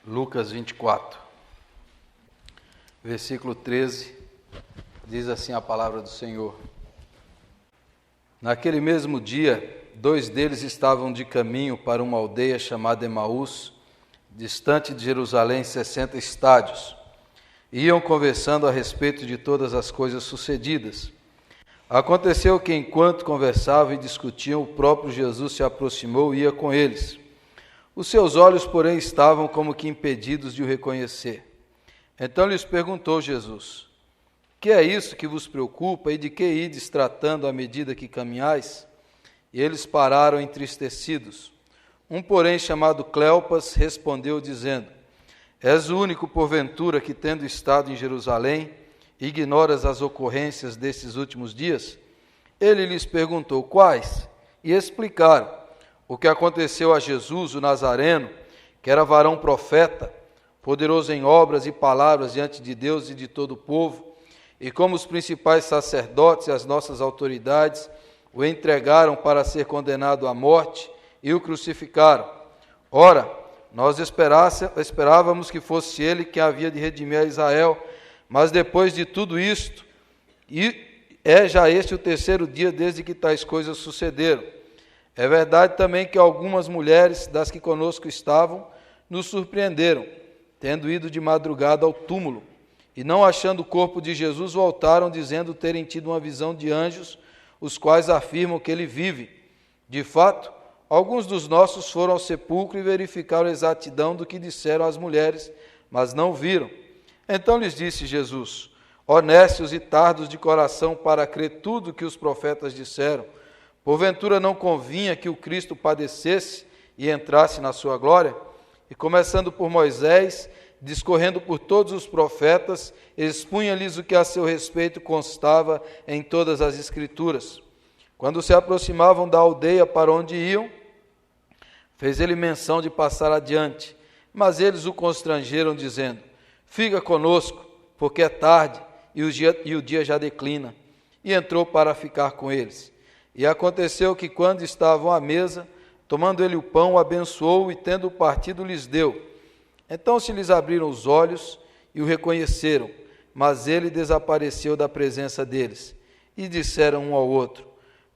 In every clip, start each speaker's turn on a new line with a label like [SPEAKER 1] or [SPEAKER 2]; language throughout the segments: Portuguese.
[SPEAKER 1] Lucas 24, versículo 13, diz assim a palavra do Senhor. Naquele mesmo dia, 2 deles estavam de caminho para uma aldeia chamada Emaús, distante de Jerusalém 60 estádios. Iam conversando a respeito de todas as coisas sucedidas. Aconteceu que, enquanto conversavam e discutiam, o próprio Jesus se aproximou e ia com eles. Os seus olhos, porém, estavam como que impedidos de o reconhecer. Então lhes perguntou Jesus: que é isso que vos preocupa e de que ides tratando à medida que caminhais? E eles pararam entristecidos. Um, porém, chamado Cleopas, respondeu dizendo: és o único, porventura, que, tendo estado em Jerusalém, ignoras as ocorrências destes últimos dias? Ele lhes perguntou: quais? E explicaram o que aconteceu a Jesus, o Nazareno, que era varão profeta, poderoso em obras e palavras diante de Deus e de todo o povo, e como os principais sacerdotes e as nossas autoridades o entregaram para ser condenado à morte e o crucificaram. Ora, nós esperávamos que fosse ele que havia de redimir a Israel, mas depois de tudo isto, e é já este o 3º dia desde que tais coisas sucederam. É verdade também que algumas mulheres das que conosco estavam nos surpreenderam, tendo ido de madrugada ao túmulo, e não achando o corpo de Jesus, voltaram dizendo terem tido uma visão de anjos, os quais afirmam que ele vive. De fato, alguns dos nossos foram ao sepulcro e verificaram a exatidão do que disseram as mulheres, mas não viram. Então lhes disse Jesus: honestos e tardos de coração para crer tudo o que os profetas disseram, porventura não convinha que o Cristo padecesse e entrasse na sua glória? E começando por Moisés, discorrendo por todos os profetas, expunha-lhes o que a seu respeito constava em todas as Escrituras. Quando se aproximavam da aldeia para onde iam, fez ele menção de passar adiante, mas eles o constrangeram, dizendo: fica conosco, porque é tarde e o dia já declina. E entrou para ficar com eles. E aconteceu que, quando estavam à mesa, tomando ele o pão, o abençoou e, tendo partido, lhes deu. Então se lhes abriram os olhos e o reconheceram, mas ele desapareceu da presença deles. E disseram um ao outro: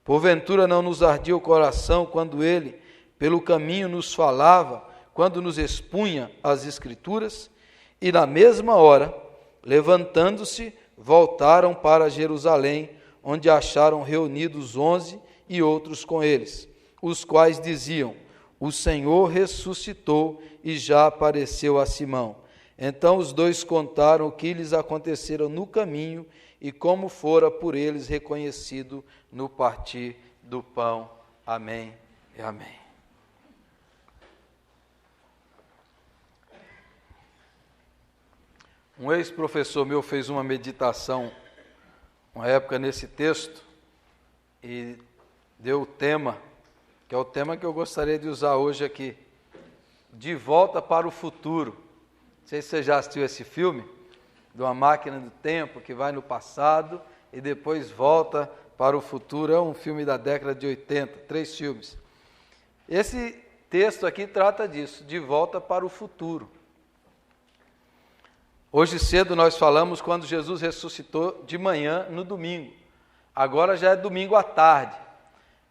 [SPEAKER 1] porventura não nos ardia o coração quando ele, pelo caminho, nos falava, quando nos expunha as Escrituras? E na mesma hora, levantando-se, voltaram para Jerusalém, onde acharam reunidos 11 e outros com eles, os quais diziam: o Senhor ressuscitou e já apareceu a Simão. Então os 2 contaram o que lhes aconteceram no caminho e como fora por eles reconhecido no partir do pão. Amém e amém. Um ex-professor meu fez uma meditação uma época nesse texto e deu o tema, que é o tema que eu gostaria de usar hoje aqui: De Volta para o Futuro. Não sei se você já assistiu esse filme, de uma máquina do tempo que vai no passado e depois volta para o futuro. É um filme da década de 80, 3 filmes. Esse texto aqui trata disso, de volta para o futuro. Hoje cedo nós falamos quando Jesus ressuscitou de manhã no domingo. Agora já é domingo à tarde.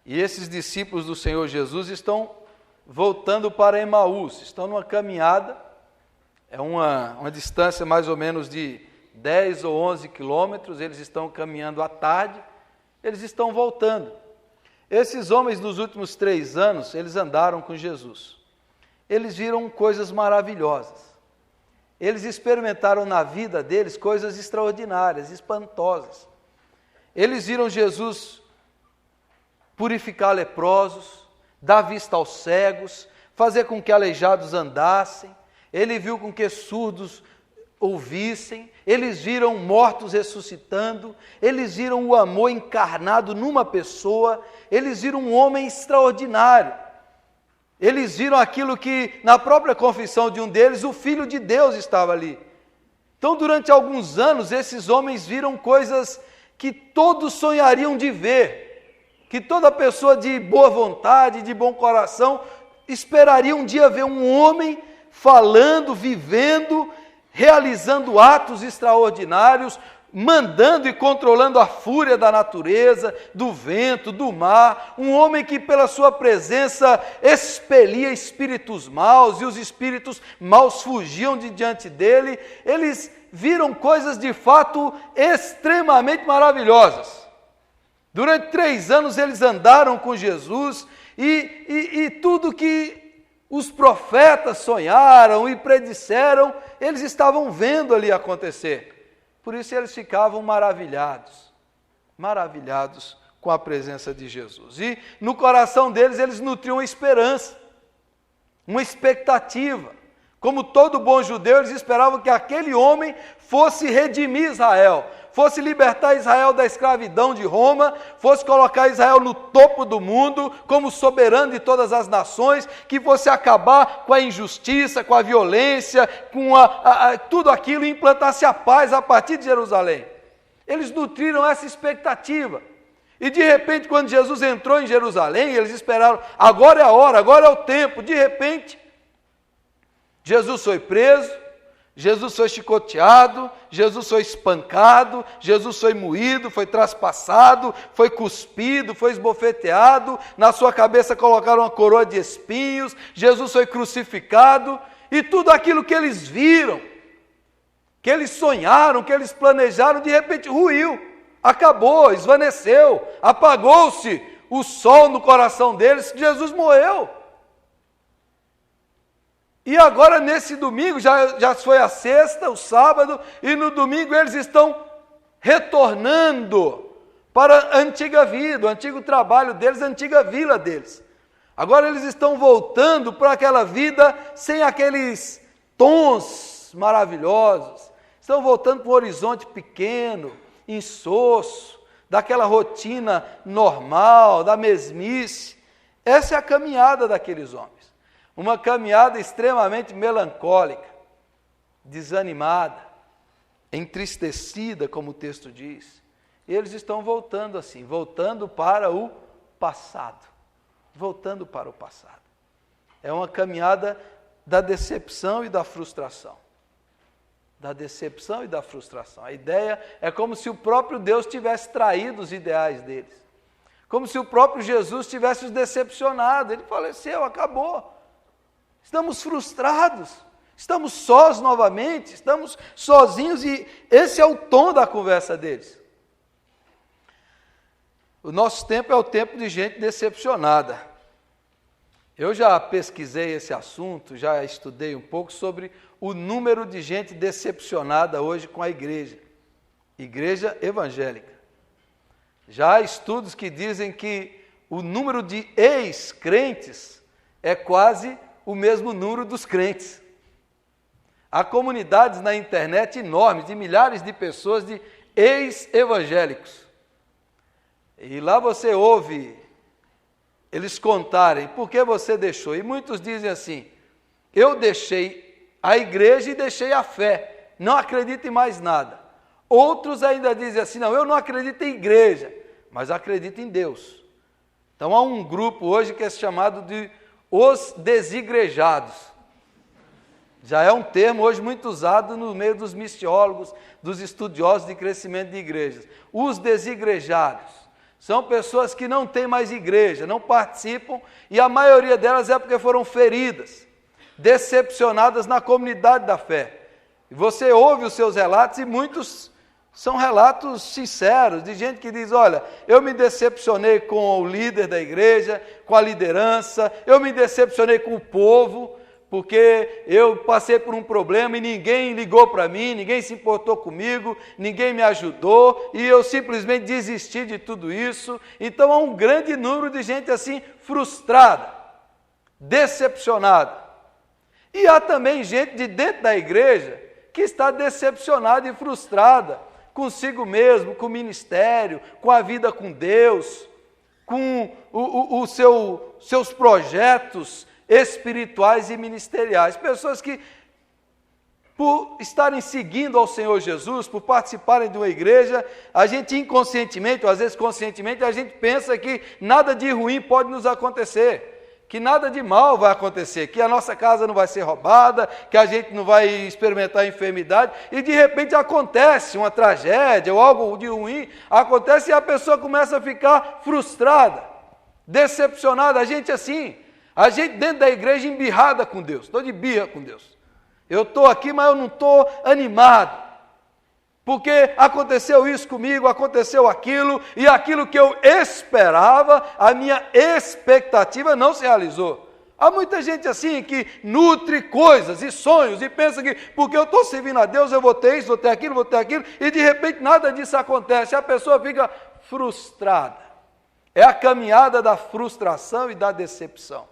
[SPEAKER 1] E esses discípulos do Senhor Jesus estão voltando para Emaús. Estão numa caminhada, é uma distância mais ou menos de 10 ou 11 quilômetros. Eles estão caminhando à tarde, eles estão voltando. Esses homens, nos últimos 3 anos, eles andaram com Jesus. Eles viram coisas maravilhosas. Eles experimentaram na vida deles coisas extraordinárias, espantosas. Eles viram Jesus purificar leprosos, dar vista aos cegos, fazer com que aleijados andassem. Ele viu com que surdos ouvissem. Eles viram mortos ressuscitando. Eles viram o amor encarnado numa pessoa. Eles viram um homem extraordinário. Eles viram aquilo que, na própria confissão de um deles, o Filho de Deus estava ali. Então, durante alguns anos, esses homens viram coisas que todos sonhariam de ver, que toda pessoa de boa vontade, de bom coração, esperaria um dia ver um homem falando, vivendo, realizando atos extraordinários, mandando e controlando a fúria da natureza, do vento, do mar, um homem que pela sua presença expelia espíritos maus, e os espíritos maus fugiam de diante dele. Eles viram coisas de fato extremamente maravilhosas. Durante 3 anos eles andaram com Jesus, e tudo que os profetas sonharam e predisseram, eles estavam vendo ali acontecer. Por isso eles ficavam maravilhados com a presença de Jesus. E no coração deles, eles nutriam uma esperança, uma expectativa. Como todo bom judeu, eles esperavam que aquele homem fosse redimir Israel, fosse libertar Israel da escravidão de Roma, fosse colocar Israel no topo do mundo, como soberano de todas as nações, que fosse acabar com a injustiça, com a violência, com tudo aquilo, e implantasse a paz a partir de Jerusalém. Eles nutriram essa expectativa. E de repente, quando Jesus entrou em Jerusalém, eles esperaram, agora é a hora, agora é o tempo. De repente, Jesus foi preso, Jesus foi chicoteado, Jesus foi espancado, Jesus foi moído, foi traspassado, foi cuspido, foi esbofeteado, na sua cabeça colocaram uma coroa de espinhos, Jesus foi crucificado, e tudo aquilo que eles viram, que eles sonharam, que eles planejaram, de repente ruiu, acabou, esvaneceu, apagou-se o sol no coração deles, Jesus morreu. E agora nesse domingo, já foi a sexta, o sábado, e no domingo eles estão retornando para a antiga vida, o antigo trabalho deles, a antiga vila deles. Agora eles estão voltando para aquela vida sem aqueles tons maravilhosos, estão voltando para um horizonte pequeno, insosso, daquela rotina normal, da mesmice. Essa é a caminhada daqueles homens. Uma caminhada extremamente melancólica, desanimada, entristecida, como o texto diz. Eles estão voltando assim, voltando para o passado. Voltando para o passado. É uma caminhada da decepção e da frustração. Da decepção e da frustração. A ideia é como se o próprio Deus tivesse traído os ideais deles. Como se o próprio Jesus tivesse os decepcionado. Ele faleceu, acabou. Estamos frustrados, estamos sós novamente, estamos sozinhos, e esse é o tom da conversa deles. O nosso tempo é o tempo de gente decepcionada. Eu já pesquisei esse assunto, já estudei um pouco sobre o número de gente decepcionada hoje com a igreja evangélica. Já há estudos que dizem que o número de ex-crentes é quase o mesmo número dos crentes. Há comunidades na internet enormes, de milhares de pessoas, de ex-evangélicos. E lá você ouve eles contarem por que você deixou. E muitos dizem assim: eu deixei a igreja e deixei a fé, não acredito em mais nada. Outros ainda dizem assim: não, eu não acredito em igreja, mas acredito em Deus. Então há um grupo hoje que é chamado de os desigrejados. Já é um termo hoje muito usado no meio dos missiólogos, dos estudiosos de crescimento de igrejas. Os desigrejados são pessoas que não têm mais igreja, não participam, e a maioria delas é porque foram feridas, decepcionadas na comunidade da fé. E você ouve os seus relatos, e muitos são relatos sinceros, de gente que diz: olha, eu me decepcionei com o líder da igreja, com a liderança, eu me decepcionei com o povo, porque eu passei por um problema e ninguém ligou para mim, ninguém se importou comigo, ninguém me ajudou, e eu simplesmente desisti de tudo isso. Então há um grande número de gente assim, frustrada, decepcionada. E há também gente de dentro da igreja que está decepcionada e frustrada consigo mesmo, com o ministério, com a vida com Deus, com os seus projetos espirituais e ministeriais. Pessoas que, por estarem seguindo ao Senhor Jesus, por participarem de uma igreja, a gente inconscientemente, ou às vezes conscientemente, a gente pensa que nada de ruim pode nos acontecer, que nada de mal vai acontecer, que a nossa casa não vai ser roubada, que a gente não vai experimentar enfermidade, e de repente acontece uma tragédia ou algo de ruim, acontece e a pessoa começa a ficar frustrada, decepcionada. A gente assim, a gente dentro da igreja embirrada com Deus, estou de birra com Deus. Eu estou aqui, mas eu não estou animado. Porque aconteceu isso comigo, aconteceu aquilo, e aquilo que eu esperava, a minha expectativa não se realizou. Há muita gente assim que nutre coisas e sonhos e pensa que porque eu estou servindo a Deus eu vou ter isso, vou ter aquilo, e de repente nada disso acontece, a pessoa fica frustrada. É a caminhada da frustração e da decepção.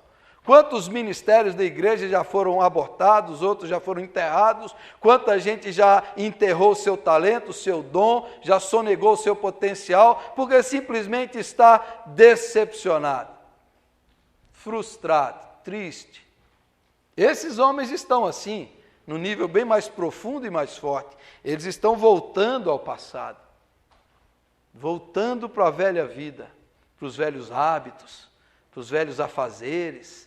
[SPEAKER 1] Quantos ministérios da igreja já foram abortados, outros já foram enterrados, quanta gente já enterrou o seu talento, o seu dom, já sonegou o seu potencial, porque simplesmente está decepcionado, frustrado, triste. Esses homens estão assim, num nível bem mais profundo e mais forte. Eles estão voltando ao passado, voltando para a velha vida, para os velhos hábitos, para os velhos afazeres,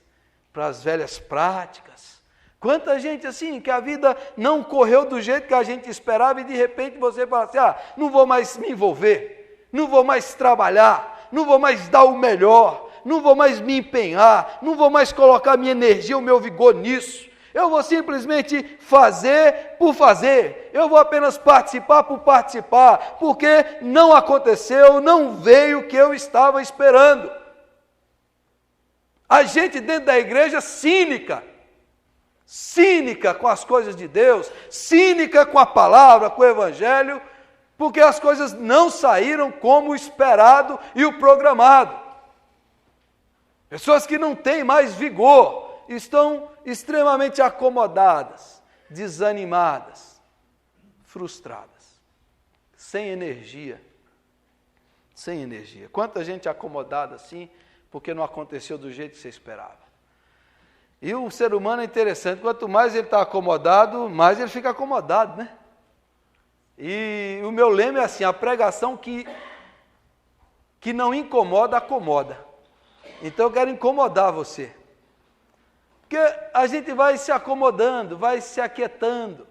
[SPEAKER 1] para as velhas práticas. Quanta gente assim, que a vida não correu do jeito que a gente esperava e de repente você fala assim, não vou mais me envolver, não vou mais trabalhar, não vou mais dar o melhor, não vou mais me empenhar, não vou mais colocar minha energia, o meu vigor nisso. Eu vou simplesmente fazer por fazer, eu vou apenas participar por participar, porque não aconteceu, não veio o que eu estava esperando. A gente dentro da igreja cínica com as coisas de Deus, cínica com a palavra, com o evangelho, porque as coisas não saíram como esperado e o programado. Pessoas que não têm mais vigor, estão extremamente acomodadas, desanimadas, frustradas, sem energia. Sem energia. Quanta gente acomodada assim, porque não aconteceu do jeito que você esperava. E o ser humano é interessante, quanto mais ele está acomodado, mais ele fica acomodado, né? E o meu lema é assim, a pregação que não incomoda, acomoda. Então eu quero incomodar você. Porque a gente vai se acomodando, vai se aquietando,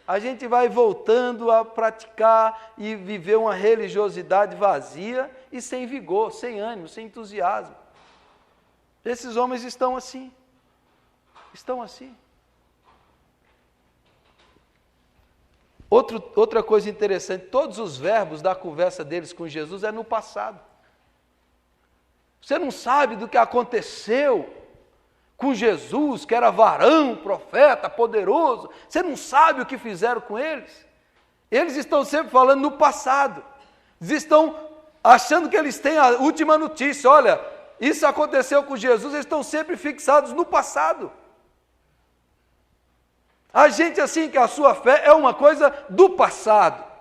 [SPEAKER 1] a gente vai voltando a praticar e viver uma religiosidade vazia e sem vigor, sem ânimo, sem entusiasmo. Esses homens estão assim. Estão assim. Outra coisa interessante, todos os verbos da conversa deles com Jesus é no passado. Você não sabe do que aconteceu com Jesus, que era varão, profeta, poderoso. Você não sabe o que fizeram com eles. Eles estão sempre falando no passado. Eles estão achando que eles têm a última notícia. Olha, isso aconteceu com Jesus, eles estão sempre fixados no passado. A gente assim, que a sua fé é uma coisa do passado.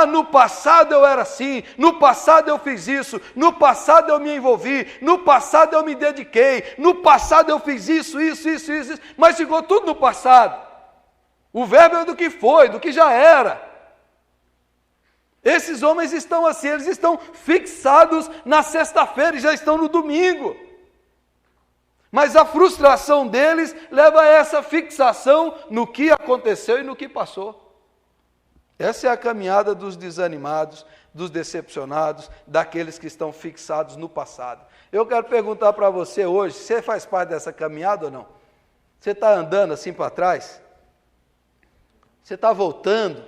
[SPEAKER 1] No passado eu era assim, no passado eu fiz isso, no passado eu me envolvi, no passado eu me dediquei, no passado eu fiz isso, mas ficou tudo no passado. O verbo é do que foi, do que já era. Esses homens estão assim, eles estão fixados na sexta-feira e já estão no domingo. Mas a frustração deles leva a essa fixação no que aconteceu e no que passou. Essa é a caminhada dos desanimados, dos decepcionados, daqueles que estão fixados no passado. Eu quero perguntar para você hoje, você faz parte dessa caminhada ou não? Você está andando assim para trás? Você está voltando?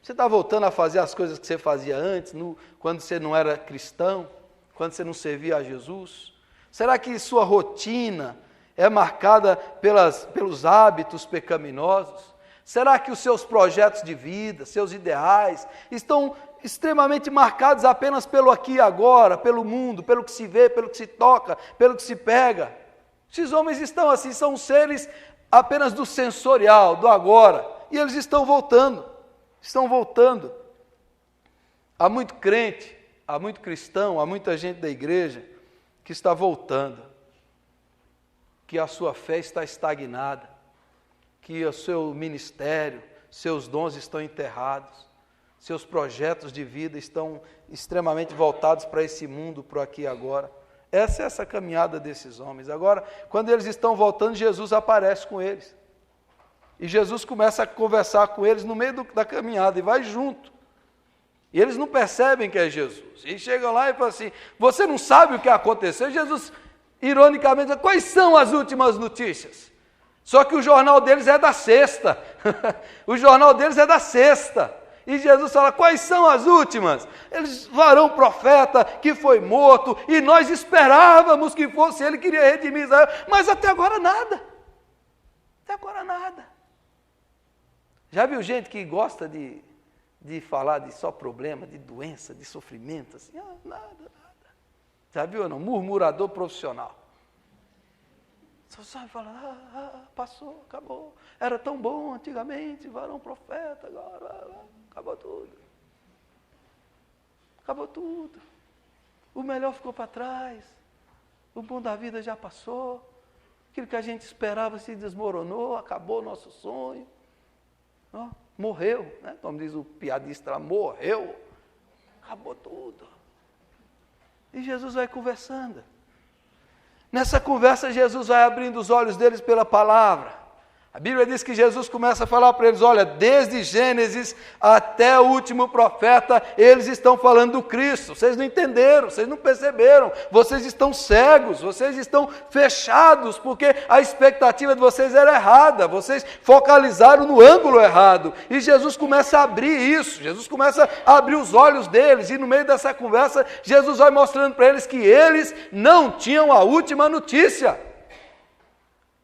[SPEAKER 1] Você está voltando a fazer as coisas que você fazia antes, quando você não era cristão, quando você não servia a Jesus? Será que sua rotina é marcada pelos hábitos pecaminosos? Será que os seus projetos de vida, seus ideais, estão extremamente marcados apenas pelo aqui e agora, pelo mundo, pelo que se vê, pelo que se toca, pelo que se pega? Esses homens estão assim, são seres apenas do sensorial, do agora, e eles estão voltando. Há muito crente, há muito cristão, há muita gente da igreja que está voltando, que a sua fé está estagnada, que o seu ministério, seus dons estão enterrados, seus projetos de vida estão extremamente voltados para esse mundo, para o aqui e agora. Essa é essa caminhada desses homens. Agora, quando eles estão voltando, Jesus aparece com eles. E Jesus começa a conversar com eles no meio da caminhada e vai junto. E eles não percebem que é Jesus. E chegam lá e falam assim, você não sabe o que aconteceu? E Jesus, ironicamente, diz, quais são as últimas notícias? Só que o jornal deles é da sexta. O jornal deles é da sexta. E Jesus fala, quais são as últimas? Eles, varão profeta que foi morto, e nós esperávamos que fosse ele que queria redimir Israel, mas até agora nada. Até agora nada. Já viu gente que gosta de falar de só problema, de doença, de sofrimento, assim, nada. Já viu ou não? Murmurador profissional. Só sabe falar, passou, acabou. Era tão bom antigamente, varão profeta, agora acabou tudo. Acabou tudo. O melhor ficou para trás. O bom da vida já passou. Aquilo que a gente esperava se desmoronou, acabou o nosso sonho. Morreu, né? Como diz o piadista lá, morreu. Acabou tudo. E Jesus vai conversando. Nessa conversa, Jesus vai abrindo os olhos deles pela palavra. A Bíblia diz que Jesus começa a falar para eles, olha, desde Gênesis até o último profeta, eles estão falando do Cristo. Vocês não entenderam, vocês não perceberam, vocês estão cegos, vocês estão fechados, porque a expectativa de vocês era errada, vocês focalizaram no ângulo errado. E Jesus começa a abrir isso, Jesus começa a abrir os olhos deles, e no meio dessa conversa, Jesus vai mostrando para eles que eles não tinham a última notícia.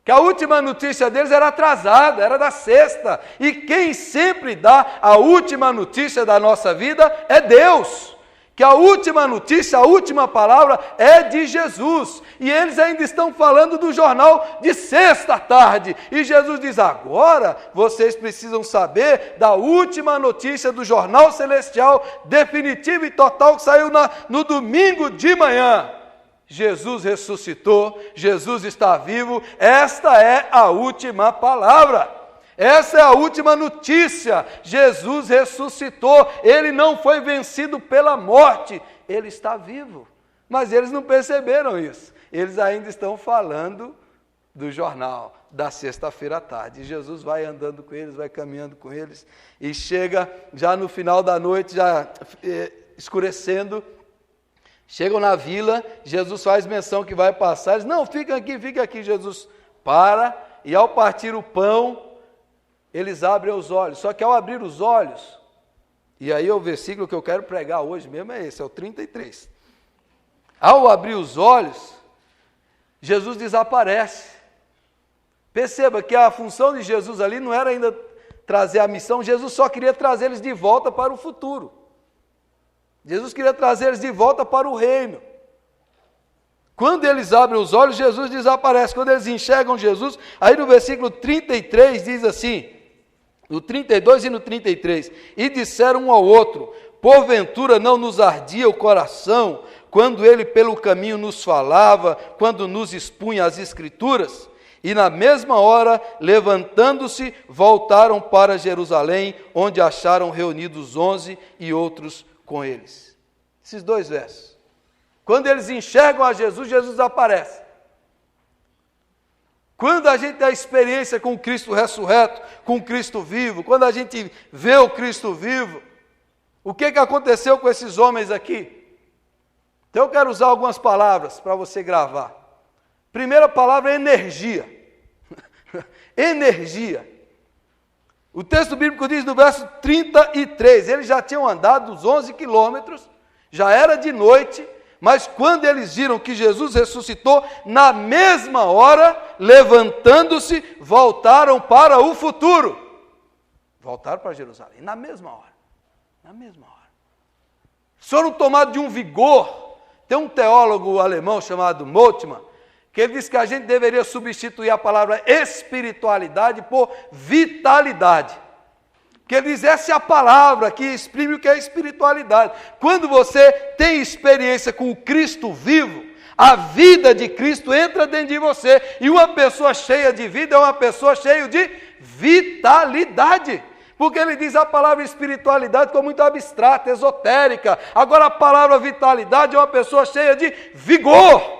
[SPEAKER 1] Que a última notícia deles era atrasada, era da sexta. E quem sempre dá a última notícia da nossa vida é Deus. Que a última notícia, a última palavra é de Jesus. E eles ainda estão falando do jornal de sexta-tarde. E Jesus diz, agora vocês precisam saber da última notícia do jornal celestial, definitiva e total, que saiu no domingo de manhã. Jesus ressuscitou, Jesus está vivo, esta é a última palavra, essa é a última notícia, Jesus ressuscitou, ele não foi vencido pela morte, ele está vivo, mas eles não perceberam isso, eles ainda estão falando do jornal da sexta-feira à tarde, e Jesus vai andando com eles, vai caminhando com eles, e chega já no final da noite, já escurecendo. Chegam na vila, Jesus faz menção que vai passar, eles, não, fica aqui, Jesus para, e ao partir o pão, eles abrem os olhos, só que ao abrir os olhos, e aí o versículo que eu quero pregar hoje mesmo é esse, é o 33, ao abrir os olhos, Jesus desaparece. Perceba que a função de Jesus ali não era ainda trazer a missão, Jesus só queria trazer eles de volta para o futuro. Jesus queria trazer eles de volta para o reino. Quando eles abrem os olhos, Jesus desaparece. Quando eles enxergam Jesus, aí no versículo 33 diz assim, no 32 e no 33, e disseram um ao outro, porventura não nos ardia o coração, quando ele pelo caminho nos falava, quando nos expunha as Escrituras? E na mesma hora, levantando-se, voltaram para Jerusalém, onde acharam reunidos 11 e outros com eles. Esses dois versos. Quando eles enxergam a Jesus, Jesus aparece. Quando a gente tem a experiência com o Cristo ressurreto, com o Cristo vivo, quando a gente vê o Cristo vivo, o que aconteceu com esses homens aqui? Então eu quero usar algumas palavras para você gravar. Primeira palavra é energia. Energia. O texto bíblico diz no verso 33, eles já tinham andado os 11 quilômetros, já era de noite, mas quando eles viram que Jesus ressuscitou, na mesma hora, levantando-se, voltaram para o futuro. Voltaram para Jerusalém, na mesma hora. Na mesma hora. Foram tomados de um vigor. Tem um teólogo alemão chamado Moltmann, que ele diz que a gente deveria substituir a palavra espiritualidade por vitalidade. Porque ele diz, essa é a palavra que exprime o que é espiritualidade. Quando você tem experiência com o Cristo vivo, a vida de Cristo entra dentro de você. E uma pessoa cheia de vida é uma pessoa cheia de vitalidade. Porque ele diz a palavra espiritualidade como muito abstrata, esotérica. Agora a palavra vitalidade é uma pessoa cheia de vigor.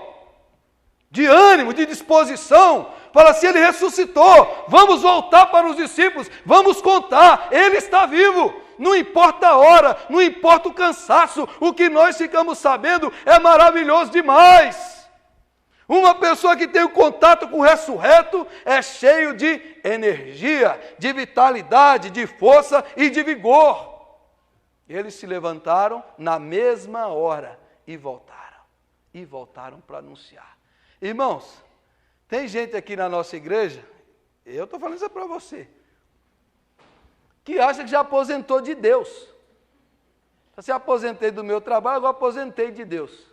[SPEAKER 1] de ânimo, de disposição. Fala assim, ele ressuscitou, vamos voltar para os discípulos, vamos contar, ele está vivo. Não importa a hora, não importa o cansaço, o que nós ficamos sabendo é maravilhoso demais. Uma pessoa que tem o contato com o ressurreto é cheio de energia, de vitalidade, de força e de vigor. Eles se levantaram na mesma hora e voltaram para anunciar. Irmãos, tem gente aqui na nossa igreja, eu estou falando isso para você, que acha que já aposentou de Deus. Se aposentei do meu trabalho, agora aposentei de Deus.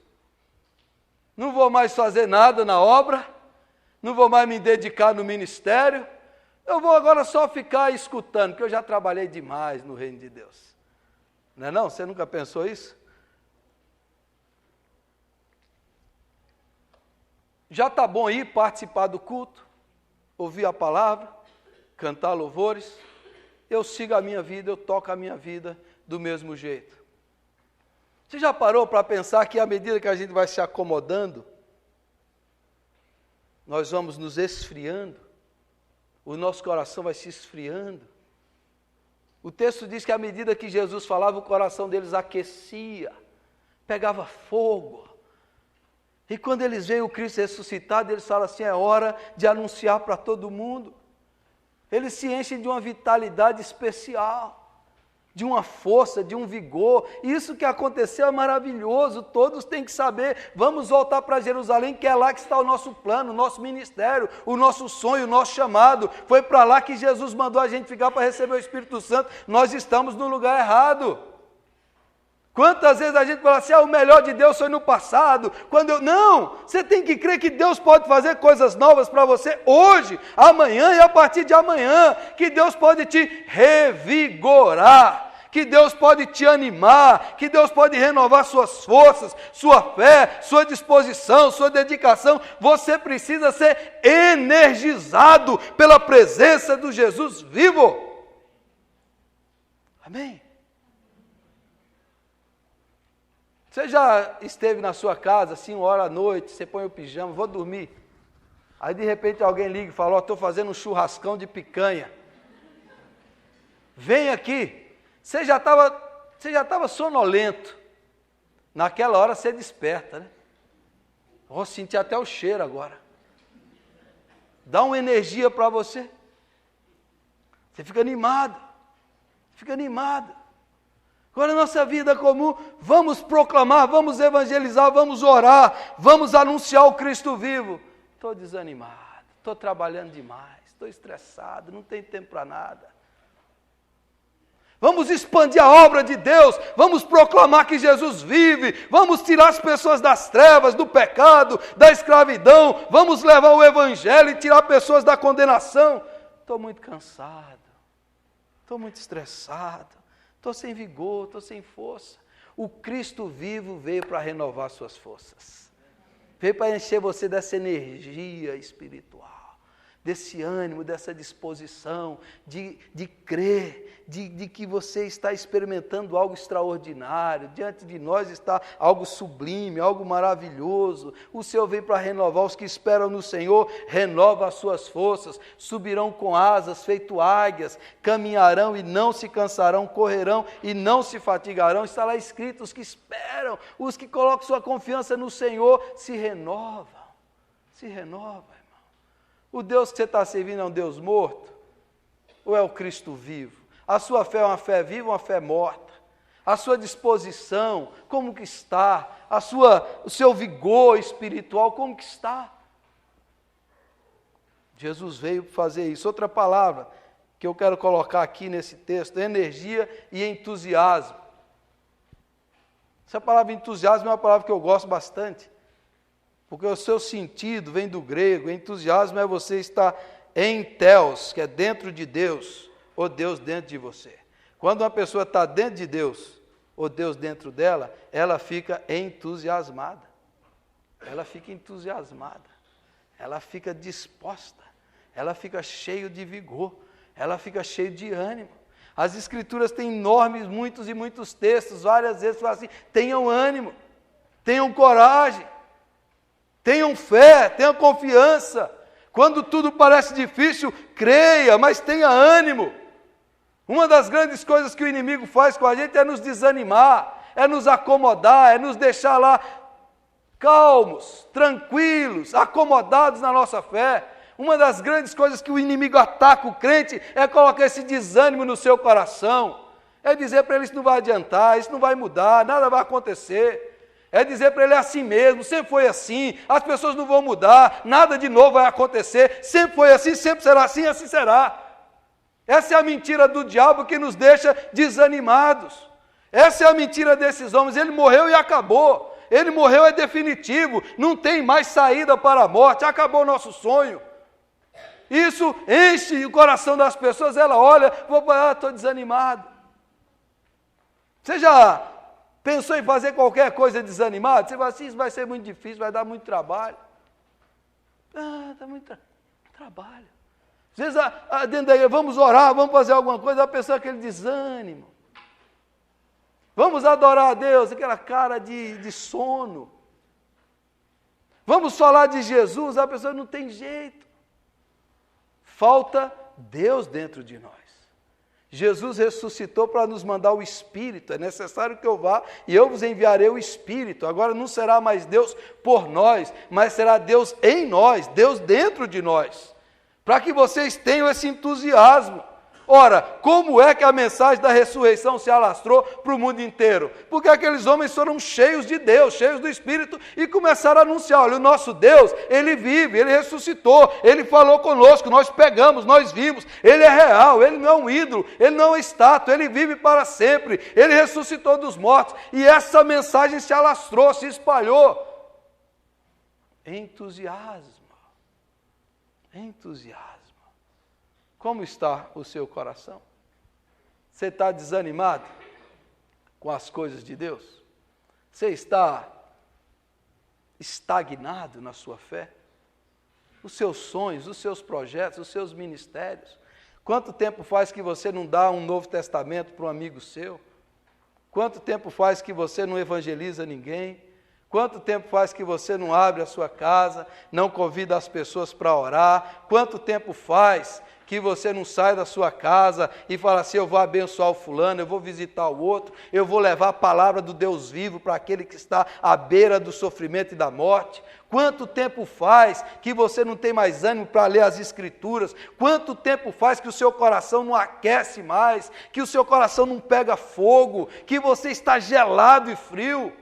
[SPEAKER 1] Não vou mais fazer nada na obra, não vou mais me dedicar no ministério, eu vou agora só ficar escutando, porque eu já trabalhei demais no reino de Deus. Não é não? Você nunca pensou isso? Já está bom ir participar do culto, ouvir a palavra, cantar louvores. Eu sigo a minha vida, eu toco a minha vida do mesmo jeito. Você já parou para pensar que à medida que a gente vai se acomodando, nós vamos nos esfriando, o nosso coração vai se esfriando. O texto diz que à medida que Jesus falava, o coração deles aquecia, pegava fogo. E quando eles veem o Cristo ressuscitado, eles falam assim, é hora de anunciar para todo mundo. Eles se enchem de uma vitalidade especial, de uma força, de um vigor. Isso que aconteceu é maravilhoso, todos têm que saber. Vamos voltar para Jerusalém, que é lá que está o nosso plano, o nosso ministério, o nosso sonho, o nosso chamado. Foi para lá que Jesus mandou a gente ficar para receber o Espírito Santo. Nós estamos no lugar errado. Quantas vezes a gente fala assim, o melhor de Deus foi no passado, Não, você tem que crer que Deus pode fazer coisas novas para você hoje, amanhã e a partir de amanhã, que Deus pode te revigorar, que Deus pode te animar, que Deus pode renovar suas forças, sua fé, sua disposição, sua dedicação. Você precisa ser energizado pela presença do Jesus vivo. Amém? Você já esteve na sua casa, assim, uma hora à noite, você põe o pijama, vou dormir. Aí, de repente, alguém liga e fala, estou fazendo um churrascão de picanha. Vem aqui. Você já estava sonolento. Naquela hora você desperta, né? Vou sentir até o cheiro agora. Dá uma energia para você. Você fica animado. Agora, na nossa vida comum, vamos proclamar, vamos evangelizar, vamos orar, vamos anunciar o Cristo vivo. Estou desanimado, estou trabalhando demais, estou estressado, não tenho tempo para nada. Vamos expandir a obra de Deus, vamos proclamar que Jesus vive, vamos tirar as pessoas das trevas, do pecado, da escravidão, vamos levar o Evangelho e tirar pessoas da condenação. Estou muito cansado, estou muito estressado. Estou sem vigor, estou sem força. O Cristo vivo veio para renovar suas forças. Veio para encher você dessa energia espiritual, desse ânimo, dessa disposição de crer, de que você está experimentando algo extraordinário. Diante de nós está algo sublime, algo maravilhoso. O Senhor veio para renovar os que esperam no Senhor, renova as suas forças, subirão com asas, feito águias, caminharão e não se cansarão, correrão e não se fatigarão. Está lá escrito, os que esperam, os que colocam sua confiança no Senhor, se renovam, irmão. O Deus que você está servindo é um Deus morto? Ou é o Cristo vivo? A sua fé é uma fé viva ou uma fé morta? A sua disposição, como que está? O seu vigor espiritual, como que está? Jesus veio fazer isso. Outra palavra que eu quero colocar aqui nesse texto, energia e entusiasmo. Essa palavra entusiasmo é uma palavra que eu gosto bastante, porque o seu sentido vem do grego. Entusiasmo é você estar em Theos, que é dentro de Deus, ou Deus dentro de você. Quando uma pessoa está dentro de Deus, ou Deus dentro dela, ela fica entusiasmada. Ela fica disposta, ela fica cheia de vigor, ela fica cheia de ânimo. As Escrituras têm muitos e muitos textos, várias vezes falam assim, tenham ânimo, tenham coragem, Tenham fé, tenham confiança. Quando tudo parece difícil, creia, mas tenha ânimo. Uma das grandes coisas que o inimigo faz com a gente é nos desanimar, é nos acomodar, é nos deixar lá calmos, tranquilos, acomodados na nossa fé. Uma das grandes coisas que o inimigo ataca o crente é colocar esse desânimo no seu coração. É dizer para ele: isso não vai adiantar, isso não vai mudar, nada vai acontecer. É dizer para ele: é assim mesmo, sempre foi assim, as pessoas não vão mudar, nada de novo vai acontecer, sempre foi assim, sempre será assim, assim será. Essa é a mentira do diabo que nos deixa desanimados. Essa é a mentira desses homens. Ele morreu e acabou. Ele morreu, é definitivo, não tem mais saída para a morte, acabou o nosso sonho. Isso enche o coração das pessoas, ela olha, estou desanimado. Você já pensou em fazer qualquer coisa desanimado? Você vai assim: isso vai ser muito difícil, vai dar muito trabalho. Dá muito trabalho. Às vezes, dentro da igreja, vamos orar, vamos fazer alguma coisa, a pessoa aquele desânimo. Vamos adorar a Deus, aquela cara de sono. Vamos falar de Jesus, a pessoa não tem jeito. Falta Deus dentro de nós. Jesus ressuscitou para nos mandar o Espírito. É necessário que eu vá e eu vos enviarei o Espírito. Agora não será mais Deus por nós, mas será Deus em nós, Deus dentro de nós, para que vocês tenham esse entusiasmo. Ora, como é que a mensagem da ressurreição se alastrou para o mundo inteiro? Porque aqueles homens foram cheios de Deus, cheios do Espírito, e começaram a anunciar: olha, o nosso Deus, Ele vive, Ele ressuscitou, Ele falou conosco, nós pegamos, nós vimos, Ele é real, Ele não é um ídolo, Ele não é uma estátua, Ele vive para sempre, Ele ressuscitou dos mortos. E essa mensagem se alastrou, se espalhou. Entusiasmo. Como está o seu coração? Você está desanimado com as coisas de Deus? Você está estagnado na sua fé? Os seus sonhos, os seus projetos, os seus ministérios? Quanto tempo faz que você não dá um Novo Testamento para um amigo seu? Quanto tempo faz que você não evangeliza ninguém? Quanto tempo faz que você não abre a sua casa, não convida as pessoas para orar? Quanto tempo faz que você não sai da sua casa e fala assim: eu vou abençoar o fulano, eu vou visitar o outro, eu vou levar a palavra do Deus vivo para aquele que está à beira do sofrimento e da morte? Quanto tempo faz que você não tem mais ânimo para ler as Escrituras? Quanto tempo faz que o seu coração não aquece mais, que o seu coração não pega fogo, que você está gelado e frio?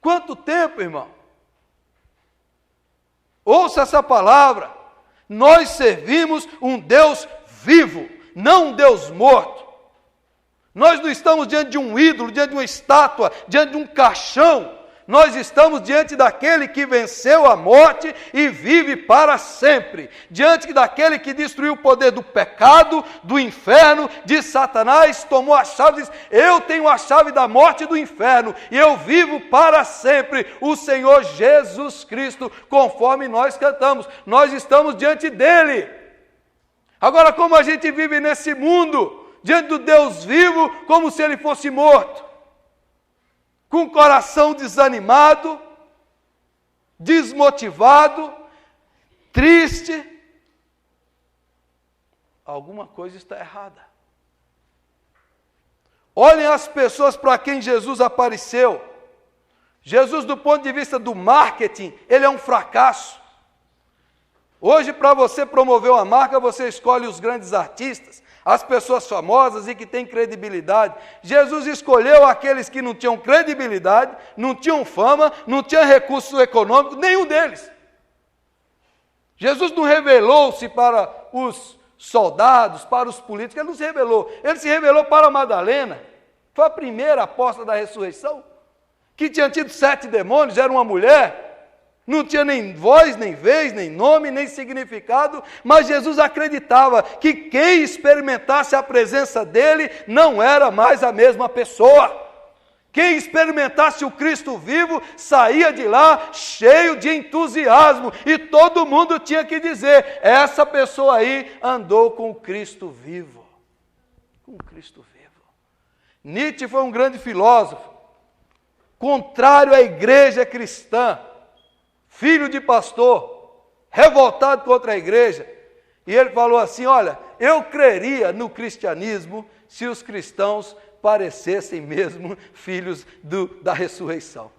[SPEAKER 1] Quanto tempo, irmão? Ouça essa palavra. Nós servimos um Deus vivo, não um Deus morto. Nós não estamos diante de um ídolo, diante de uma estátua, diante de um caixão. Nós estamos diante daquele que venceu a morte e vive para sempre. Diante daquele que destruiu o poder do pecado, do inferno, de Satanás, tomou a chave e disse: eu tenho a chave da morte e do inferno, e eu vivo para sempre. O Senhor Jesus Cristo, conforme nós cantamos, nós estamos diante dele. Agora, como a gente vive nesse mundo, diante do Deus vivo, como se ele fosse morto, com o coração desanimado, desmotivado, triste, alguma coisa está errada. Olhem as pessoas para quem Jesus apareceu. Jesus, do ponto de vista do marketing, ele é um fracasso. Hoje, para você promover uma marca, você escolhe os grandes artistas, as pessoas famosas e que têm credibilidade. Jesus escolheu aqueles que não tinham credibilidade, não tinham fama, não tinham recursos econômicos, nenhum deles. Jesus não revelou-se para os soldados, para os políticos, ele não se revelou. Ele se revelou para Madalena, foi a primeira apóstola da ressurreição, que tinha tido 7 demônios, era uma mulher, não tinha nem voz, nem vez, nem nome, nem significado, mas Jesus acreditava que quem experimentasse a presença dele não era mais a mesma pessoa. Quem experimentasse o Cristo vivo saía de lá cheio de entusiasmo e todo mundo tinha que dizer: essa pessoa aí andou com o Cristo vivo. Com o Cristo vivo. Nietzsche foi um grande filósofo, contrário à igreja cristã. filho de pastor, revoltado contra a igreja. E ele falou assim, olha, eu creria no cristianismo se os cristãos parecessem mesmo filhos da ressurreição.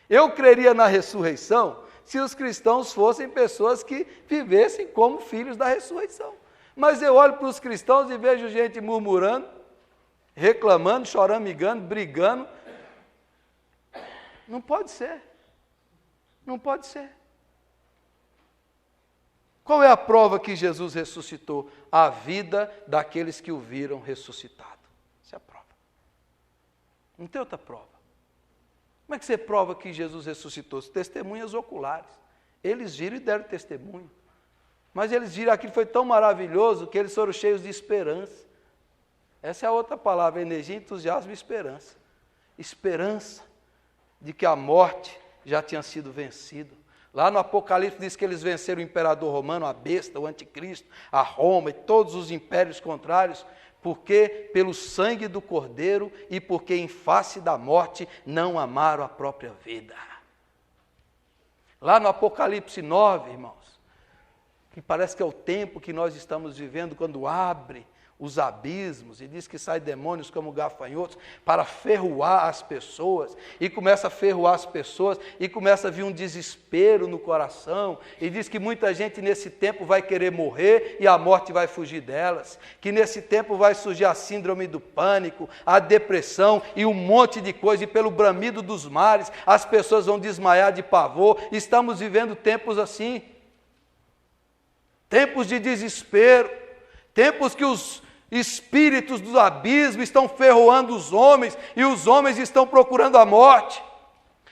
[SPEAKER 1] Eu creria na ressurreição se os cristãos fossem pessoas que vivessem como filhos da ressurreição. Mas eu olho para os cristãos e vejo gente murmurando, reclamando, choramingando, brigando. Não pode ser. Não pode ser. Qual é a prova que Jesus ressuscitou? A vida daqueles que o viram ressuscitado. Essa é a prova. Não tem outra prova. Como é que você prova que Jesus ressuscitou? Testemunhas oculares. Eles viram e deram testemunho. Mas eles viram aquilo foi tão maravilhoso que eles foram cheios de esperança. Essa é a outra palavra, energia, entusiasmo e esperança. Esperança de que a morte já tinha sido vencida. Lá no Apocalipse diz que eles venceram o imperador romano, a besta, o anticristo, a Roma e todos os impérios contrários, porque pelo sangue do Cordeiro e porque em face da morte não amaram a própria vida. Lá no Apocalipse 9, irmãos, que parece que é o tempo que nós estamos vivendo, quando abre os abismos, e diz que sai demônios como gafanhotos para ferroar as pessoas, e começa a ferroar as pessoas, e começa a vir um desespero no coração, e diz que muita gente nesse tempo vai querer morrer, e a morte vai fugir delas, que nesse tempo vai surgir a síndrome do pânico, a depressão, e um monte de coisa, e pelo bramido dos mares, as pessoas vão desmaiar de pavor. Estamos vivendo tempos assim, tempos de desespero, tempos que os espíritos do abismo estão ferroando os homens e os homens estão procurando a morte.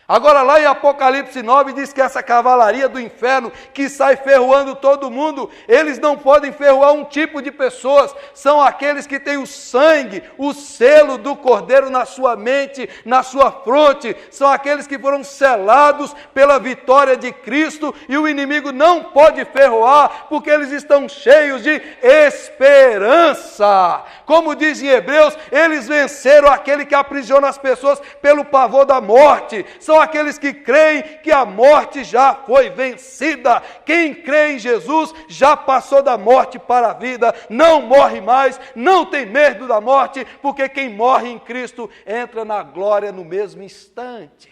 [SPEAKER 1] Agora lá em Apocalipse 9 diz que essa cavalaria do inferno que sai ferroando todo mundo, eles não podem ferroar um tipo de pessoas, são aqueles que têm o sangue, o selo do Cordeiro na sua mente, na sua fronte, são aqueles que foram selados pela vitória de Cristo e o inimigo não pode ferroar porque eles estão cheios de esperança. Como diz em Hebreus, eles venceram aquele que aprisiona as pessoas pelo pavor da morte, são aqueles que creem que a morte já foi vencida. Quem crê em Jesus já passou da morte para a vida, não morre mais, não tem medo da morte, porque quem morre em Cristo entra na glória no mesmo instante.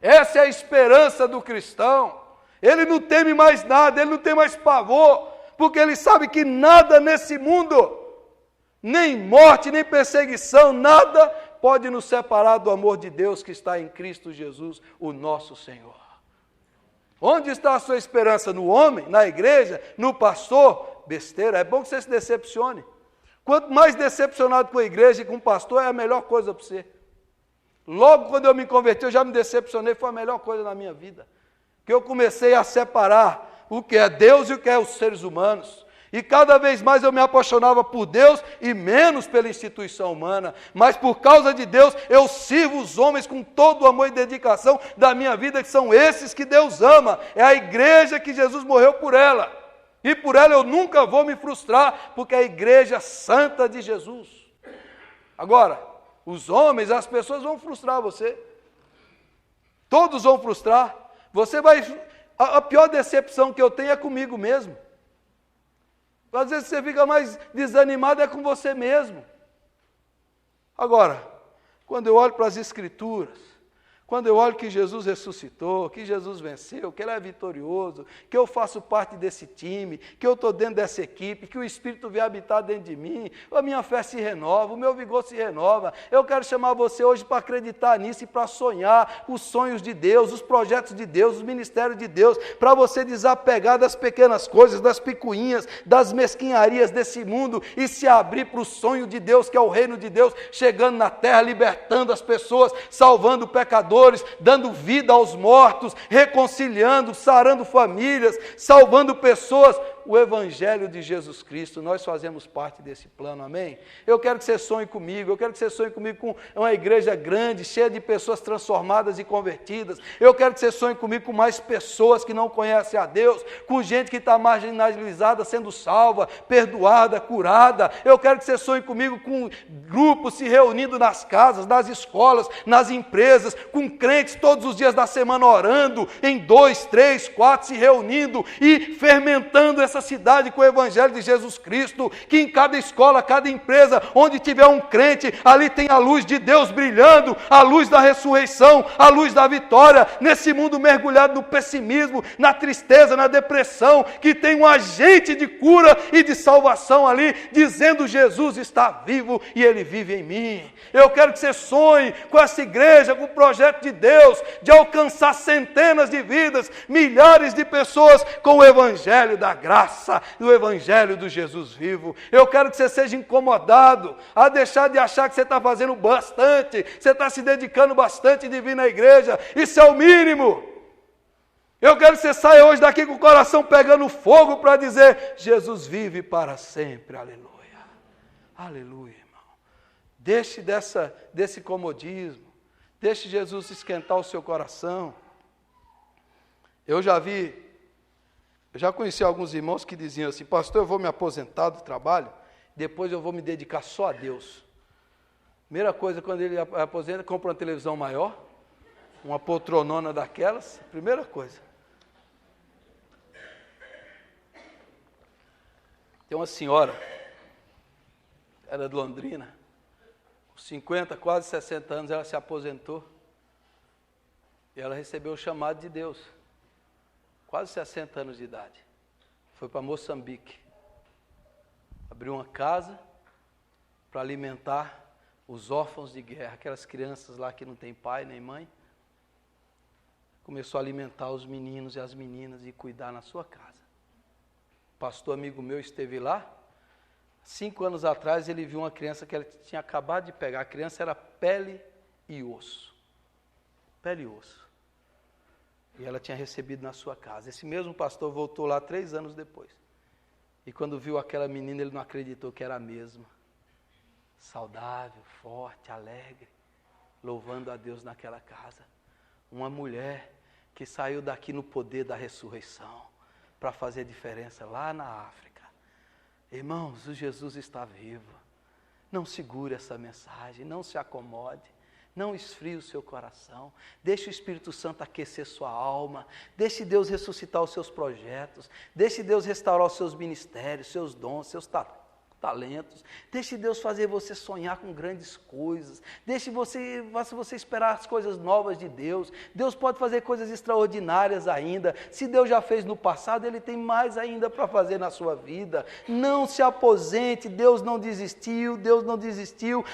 [SPEAKER 1] Essa é a esperança do cristão. Ele não teme mais nada, ele não tem mais pavor, porque ele sabe que nada nesse mundo, nem morte, nem perseguição, nada pode nos separar do amor de Deus que está em Cristo Jesus, o nosso Senhor. Onde está a sua esperança? No homem, na igreja, no pastor? Besteira, é bom que você se decepcione. Quanto mais decepcionado com a igreja e com o pastor, é a melhor coisa para você. Logo quando eu me converti, eu já me decepcionei, foi a melhor coisa na minha vida. Que eu comecei a separar o que é Deus e o que é os seres humanos. E cada vez mais eu me apaixonava por Deus e menos pela instituição humana. Mas por causa de Deus, eu sirvo os homens com todo o amor e dedicação da minha vida, que são esses que Deus ama. É a igreja que Jesus morreu por ela. E por ela eu nunca vou me frustrar, porque é a igreja santa de Jesus. Agora, os homens, as pessoas vão frustrar você. Todos vão frustrar. Você vai... A pior decepção que eu tenho é comigo mesmo. Às vezes você fica mais desanimado é com você mesmo. Agora, quando eu olho para as Escrituras, quando eu olho que Jesus ressuscitou, que Jesus venceu, que Ele é vitorioso, que eu faço parte desse time, que eu estou dentro dessa equipe, que o Espírito vem habitar dentro de mim, a minha fé se renova, o meu vigor se renova. Eu quero chamar você hoje para acreditar nisso e para sonhar os sonhos de Deus, os projetos de Deus, os ministérios de Deus, para você desapegar das pequenas coisas, das picuinhas, das mesquinharias desse mundo e se abrir para o sonho de Deus, que é o reino de Deus, chegando na terra, libertando as pessoas, salvando pecadores, dando vida aos mortos, reconciliando, sarando famílias, salvando pessoas. o Evangelho de Jesus Cristo. Nós fazemos parte desse plano, amém? Eu quero que você sonhe comigo, eu quero que você sonhe comigo com uma igreja grande, cheia de pessoas transformadas e convertidas. Eu quero que você sonhe comigo com mais pessoas que não conhecem a Deus, com gente que está marginalizada, sendo salva, perdoada, curada. Eu quero que você sonhe comigo com grupos se reunindo nas casas, nas escolas, nas empresas, com crentes todos os dias da semana orando, em 2, 3, 4, se reunindo e fermentando essa cidade com o Evangelho de Jesus Cristo, que em cada escola, cada empresa, onde tiver um crente, ali tem a luz de Deus brilhando, a luz da ressurreição, a luz da vitória, nesse mundo mergulhado no pessimismo, na tristeza, na depressão, que tem um agente de cura e de salvação ali, dizendo: Jesus está vivo e Ele vive em mim. Eu quero que você sonhe com essa igreja, com o projeto de Deus, de alcançar centenas de vidas, milhares de pessoas com o Evangelho da graça, do Evangelho do Jesus vivo. Eu quero que você seja incomodado a deixar de achar que você está fazendo bastante, você está se dedicando bastante de vir na igreja. Isso é o mínimo. Eu quero que você saia hoje daqui com o coração pegando fogo para dizer: Jesus vive para sempre, aleluia. Aleluia, irmão. Deixe desse comodismo, deixe Jesus esquentar o seu coração. Eu já conheci alguns irmãos que diziam assim: pastor, eu vou me aposentar do trabalho, depois eu vou me dedicar só a Deus. Primeira coisa, quando ele aposenta, compra uma televisão maior, uma poltronona daquelas, primeira coisa. Tem uma senhora, era de Londrina, com 50, quase 60 anos, ela se aposentou, e ela recebeu o chamado de Deus, quase 60 anos de idade, foi para Moçambique, abriu uma casa para alimentar os órfãos de guerra, aquelas crianças lá que não tem pai nem mãe. Começou a alimentar os meninos e as meninas e cuidar na sua casa. Pastor amigo meu esteve lá, 5 anos atrás ele viu uma criança que ele tinha acabado de pegar, a criança era pele e osso, e ela tinha recebido na sua casa. Esse mesmo pastor voltou lá 3 anos depois, e quando viu aquela menina, ele não acreditou que era a mesma, saudável, forte, alegre, louvando a Deus naquela casa. Uma mulher que saiu daqui no poder da ressurreição, para fazer diferença lá na África. Irmãos, o Jesus está vivo. Não segure essa mensagem, não se acomode, não esfrie o seu coração, deixe o Espírito Santo aquecer sua alma, deixe Deus ressuscitar os seus projetos, deixe Deus restaurar os seus ministérios, seus dons, seus talentos, deixe Deus fazer você sonhar com grandes coisas, faça você esperar as coisas novas de Deus. Deus pode fazer coisas extraordinárias ainda. Se Deus já fez no passado, Ele tem mais ainda para fazer na sua vida. Não se aposente, Deus não desistiu,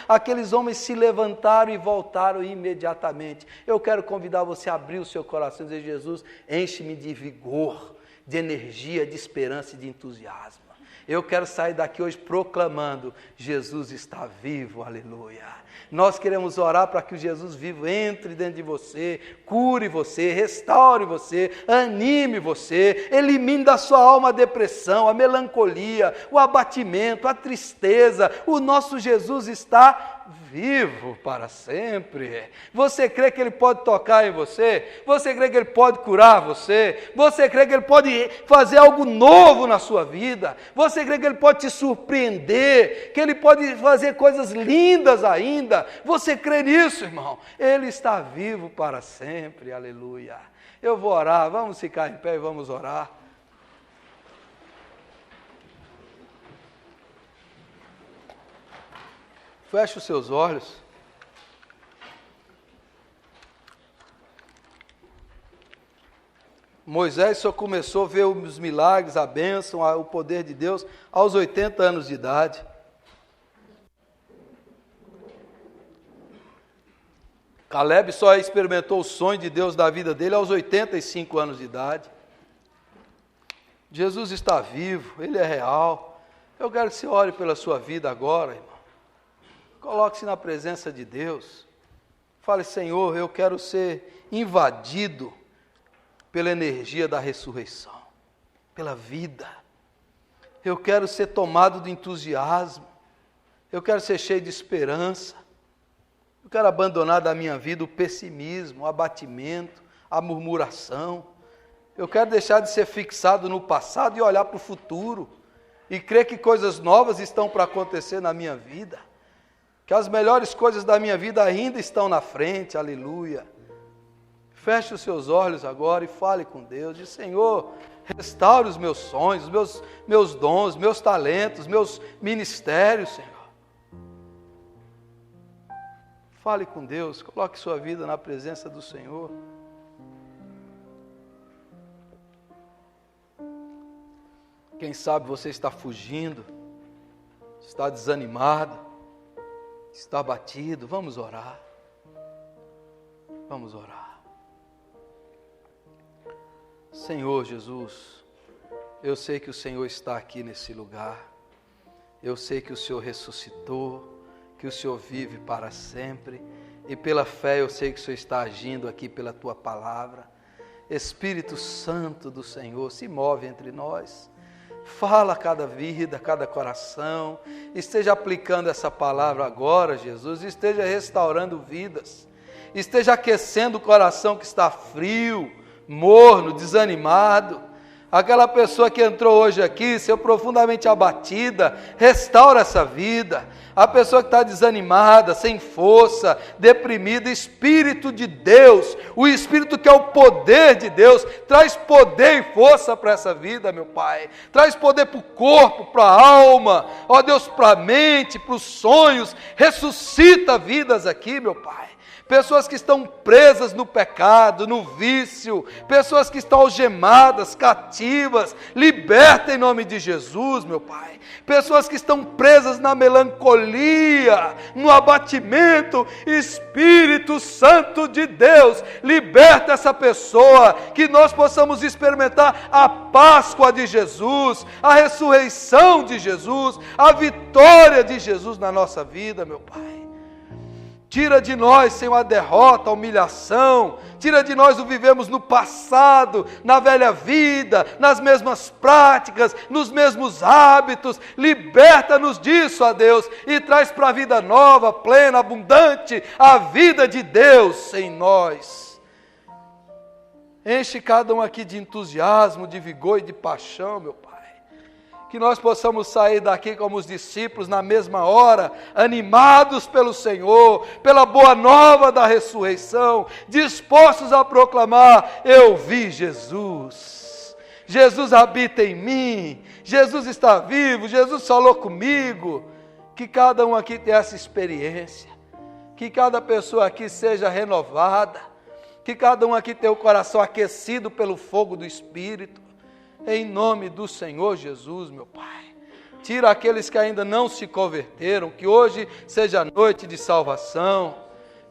[SPEAKER 1] aqueles homens se levantaram e voltaram imediatamente. Eu quero convidar você a abrir o seu coração e dizer: Jesus, enche-me de vigor, de energia, de esperança e de entusiasmo. Eu quero sair daqui hoje proclamando: Jesus está vivo, aleluia. Nós queremos orar para que o Jesus vivo entre dentro de você, cure você, restaure você, anime você, elimine da sua alma a depressão, a melancolia, o abatimento, a tristeza. O nosso Jesus está vivo para sempre. Você crê que Ele pode tocar em você? Você crê que Ele pode curar você? Você crê que Ele pode fazer algo novo na sua vida? Você crê que Ele pode te surpreender? Que Ele pode fazer coisas lindas ainda? Você crê nisso, irmão? Ele está vivo para sempre, aleluia. Eu vou orar, vamos ficar em pé e vamos orar. Feche os seus olhos. Moisés só começou a ver os milagres, a bênção, o poder de Deus aos 80 anos de idade. Caleb só experimentou o sonho de Deus da vida dele aos 85 anos de idade. Jesus está vivo, Ele é real. Eu quero que você ore pela sua vida agora, irmão. Coloque-se na presença de Deus. Fale: Senhor, eu quero ser invadido pela energia da ressurreição, pela vida. Eu quero ser tomado do entusiasmo. Eu quero ser cheio de esperança. Eu quero abandonar da minha vida o pessimismo, o abatimento, a murmuração. Eu quero deixar de ser fixado no passado e olhar para o futuro. E crer que coisas novas estão para acontecer na minha vida. Que as melhores coisas da minha vida ainda estão na frente, aleluia. Feche os seus olhos agora e fale com Deus. Diz: Senhor, restaure os meus sonhos, meus dons, meus talentos, meus ministérios, Senhor. Fale com Deus, coloque sua vida na presença do Senhor. Quem sabe você está fugindo, está desanimado, está abatido. Vamos orar. Vamos orar. Senhor Jesus, eu sei que o Senhor está aqui nesse lugar. Eu sei que o Senhor ressuscitou, que o Senhor vive para sempre. E pela fé eu sei que o Senhor está agindo aqui pela Tua palavra. Espírito Santo do Senhor, se move entre nós. Fala a cada vida, a cada coração. Esteja aplicando essa palavra agora, Jesus. Esteja restaurando vidas. Esteja aquecendo o coração que está frio, morno, desanimado. Aquela pessoa que entrou hoje aqui, seu profundamente abatida, restaura essa vida. A pessoa que está desanimada, sem força, deprimida, Espírito de Deus, o Espírito que é o poder de Deus, traz poder e força para essa vida, meu Pai. Traz poder para o corpo, para a alma, ó Deus, para a mente, para os sonhos. Ressuscita vidas aqui, meu Pai. Pessoas que estão presas no pecado, no vício, pessoas que estão algemadas, cativas, liberta em nome de Jesus, meu Pai. Pessoas que estão presas na melancolia, no abatimento, Espírito Santo de Deus, liberta essa pessoa, que nós possamos experimentar a Páscoa de Jesus, a ressurreição de Jesus, a vitória de Jesus na nossa vida, meu Pai. Tira de nós, Senhor, a derrota, a humilhação. Tira de nós o vivemos no passado, na velha vida, nas mesmas práticas, nos mesmos hábitos. Liberta-nos disso, ó Deus, e traz para a vida nova, plena, abundante, a vida de Deus em nós. Enche cada um aqui de entusiasmo, de vigor e de paixão, meu Pai. Que nós possamos sair daqui como os discípulos na mesma hora, animados pelo Senhor, pela boa nova da ressurreição, dispostos a proclamar: eu vi Jesus, Jesus habita em mim, Jesus está vivo, Jesus falou comigo. Que cada um aqui tenha essa experiência, que cada pessoa aqui seja renovada, que cada um aqui tenha o coração aquecido pelo fogo do Espírito. Em nome do Senhor Jesus, meu Pai. Tira aqueles que ainda não se converteram, que hoje seja noite de salvação.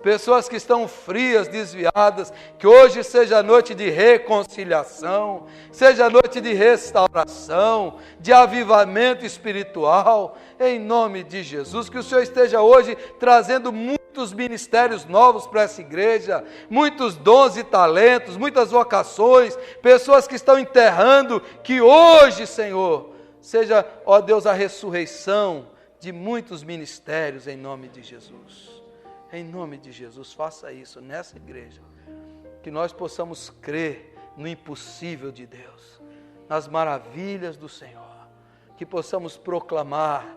[SPEAKER 1] Pessoas que estão frias, desviadas, que hoje seja noite de reconciliação, seja noite de restauração, de avivamento espiritual. Em nome de Jesus, que o Senhor esteja hoje trazendo muitos ministérios novos para essa igreja, muitos dons e talentos, muitas vocações, pessoas que estão enterrando, que hoje, Senhor, seja, ó Deus, a ressurreição de muitos ministérios em nome de Jesus. Em nome de Jesus, faça isso nessa igreja, que nós possamos crer no impossível de Deus, nas maravilhas do Senhor, que possamos proclamar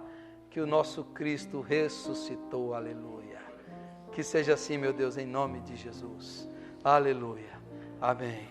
[SPEAKER 1] que o nosso Cristo ressuscitou, aleluia. Que seja assim, meu Deus, em nome de Jesus, aleluia, amém.